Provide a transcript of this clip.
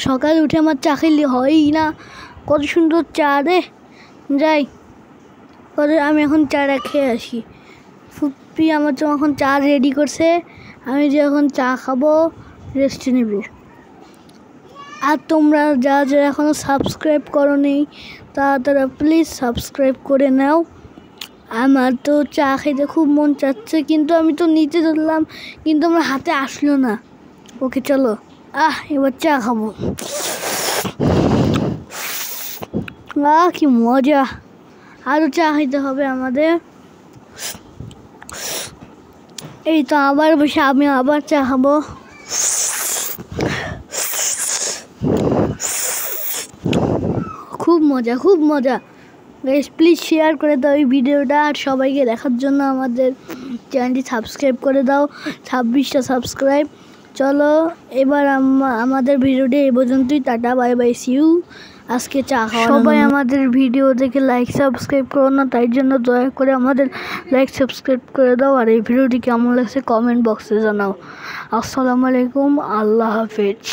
সকালে উঠে আমার চা খেলে হয়ই না। কত সুন্দর চা রে। যাই আমি এখন চাটা খেয়ে আসি। ফুপ্পি আমার জন্য এখন চা রেডি করছে, আমি যে এখন চা খাবো, রেস্ট নেব। আর তোমরা যারা এখনও সাবস্ক্রাইব করো নি তারা প্লিজ সাবস্ক্রাইব করে নাও। আমার তো চা খেতে খুব মন চাচ্ছে, কিন্তু আমি তো নিতে ধরলাম, কিন্তু আমার হাতে আসলো না। ওকে চলো এবার চা খাবো। কি মজা, আরও চা খেতে হবে আমাদের। এই তো আবার বসে আমি আবার চা খাবো। খুব মজা, খুব মজা। গাইস প্লিজ শেয়ার করে দাও এই ভিডিওটা, আর সবাইকে দেখার জন্য আমাদের চ্যানেলটি সাবস্ক্রাইব করে দাও। 26টা সাবস্ক্রাইব। চলো এবার আমাদের ভিডিওটি এই পর্যন্তই। Tata, bye bye, see you. আজকে চা খাওয়া। সবাই আমাদের ভিডিও দেখে লাইক সাবস্ক্রাইব করো না, তাই জন্য দয়া করে আমাদের লাইক সাবস্ক্রাইব করে দাও। আর এই ভিডিওটি কেমন লাগছে কমেন্ট বক্সে জানাও। আসসালামু আলাইকুম, আল্লাহ হাফেজ।